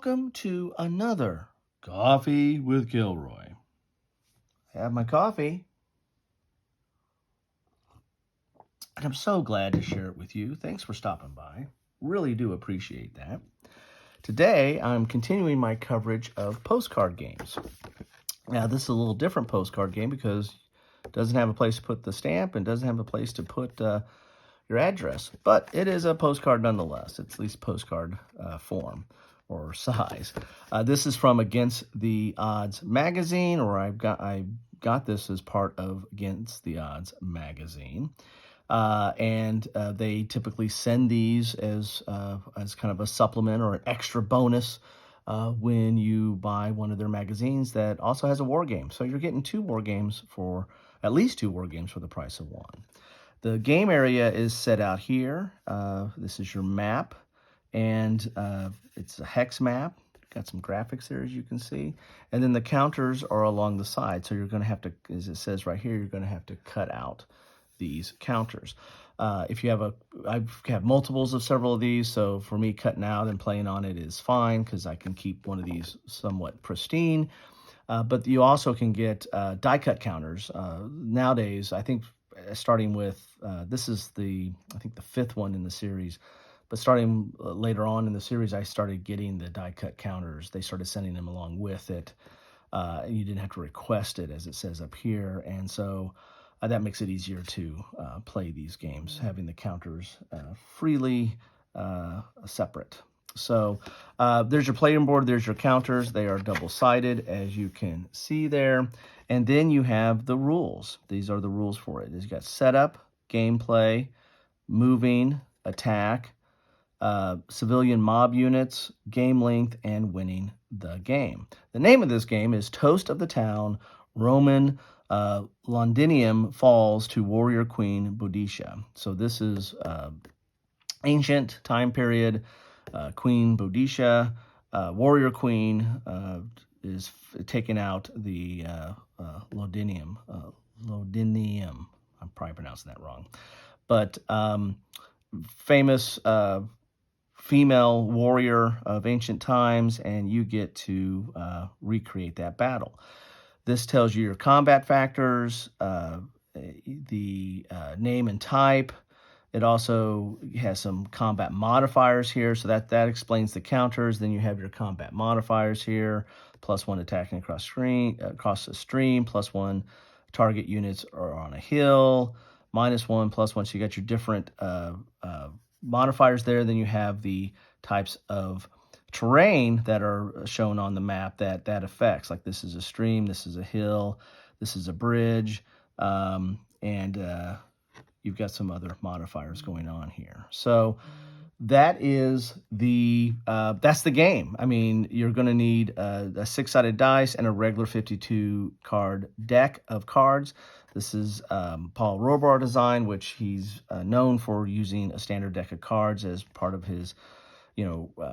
Welcome to another Coffee with Kilroy. I have my coffee, and I'm so glad to share it with you. Thanks for stopping by. Really do appreciate that. Today, I'm continuing my coverage of Postcard Games. Now, this is a little different postcard game because it doesn't have a place to put the stamp and doesn't have a place to put your address, but it is a postcard nonetheless. It's at least postcard form or size. This is from Against the Odds magazine, or I got this as part of Against the Odds magazine. And they typically send these as kind of a supplement or an extra bonus when you buy one of their magazines that also has a war game. So you're getting at least two war games for the price of one. The game area is set out here. This is your map, and it's a hex map. Got some graphics there, as you can see. And then the counters are along the side. So you're going to have to, as it says right here, you're going to have to cut out these counters. If you have I have multiples of several of these, so for me, cutting out and playing on it is fine because I can keep one of these somewhat pristine. But you also can get die cut counters. Nowadays, I think starting with, this is I think the fifth one in the series, but starting later on in the series, I started getting the die cut counters. They started sending them along with it. You didn't have to request it, as it says up here, and so that makes it easier to play these games, having the counters freely separate. So there's your playing board, there's your counters. They are double-sided, as you can see there. And then you have the rules. These are the rules for it. You've got setup, gameplay, moving, attack, civilian mob units, game length, and winning the game. The name of this game is Toast of the Town, Roman Londinium falls to warrior queen Boudicea. So this is ancient time period. Queen Boudicea, warrior queen, is taking out the Londinium. Londinium. I'm probably pronouncing that wrong. But famous female warrior of ancient times, and you get to recreate that battle. This tells you your combat factors, the name and type. It also has some combat modifiers here, so that explains the counters. Then you have your combat modifiers here, +1 attacking across the stream, +1 target units are on a hill, -1, +1. So you got your different modifiers there. Then you have the types of terrain that are shown on the map that affects. Like this is a stream, this is a hill, this is a bridge, and you've got some other modifiers going on here. So that is that's the game. I mean, you're going to need a 6-sided dice and a regular 52-card deck of cards. This is Paul Rohrbaugh design, which he's known for using a standard deck of cards as part of his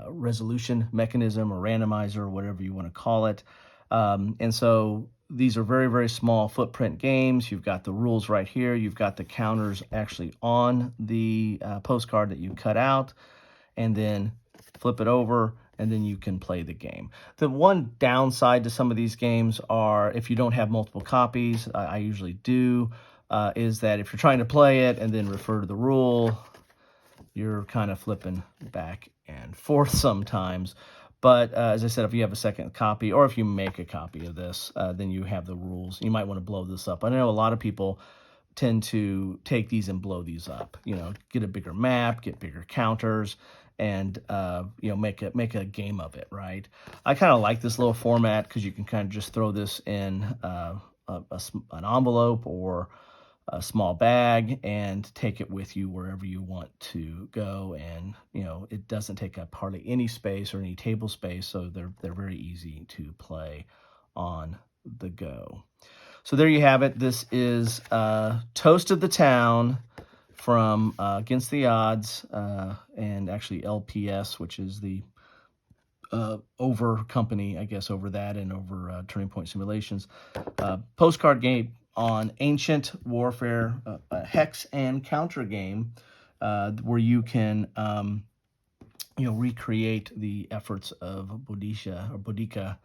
resolution mechanism or randomizer or whatever you want to call it. And so these are very, very small footprint games. You've got the rules right here. You've got the counters actually on the postcard that you cut out, and then flip it over, and then you can play the game. The one downside to some of these games are if you don't have multiple copies, I usually do, is that if you're trying to play it and then refer to the rule, you're kind of flipping back and forth sometimes. But as I said, if you have a second copy or if you make a copy of this, then you have the rules. You might want to blow this up. I know a lot of people tend to take these and blow these up. Get a bigger map, get bigger counters, and make a game of it, right? I kind of like this little format because you can kind of just throw this in an envelope or a small bag and take it with you wherever you want to go, and it doesn't take up hardly any space or any table space, so they're very easy to play on the go. So there you have it. This is Toast of the Town from Against the Odds, and actually LPS, which is the over company, I guess, over that and over Turning Point Simulations. Postcard game on ancient warfare, a hex and counter game, where you can recreate the efforts of Boudicea or Boudica,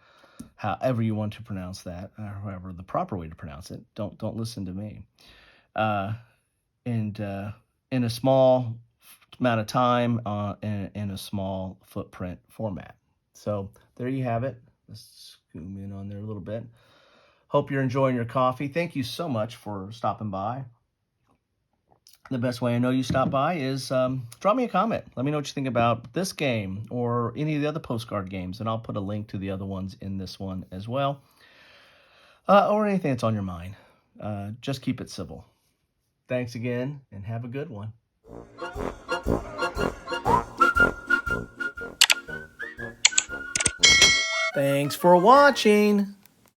however you want to pronounce that, or however the proper way to pronounce it. Don't listen to me. And in a small amount of time, in a small footprint format. So there you have it. Let's zoom in on there a little bit. Hope you're enjoying your coffee. Thank you so much for stopping by. The best way I know you stop by is drop me a comment. Let me know what you think about this game or any of the other postcard games, and I'll put a link to the other ones in this one as well, or anything that's on your mind. Just keep it civil. Thanks again, and have a good one. Thanks for watching.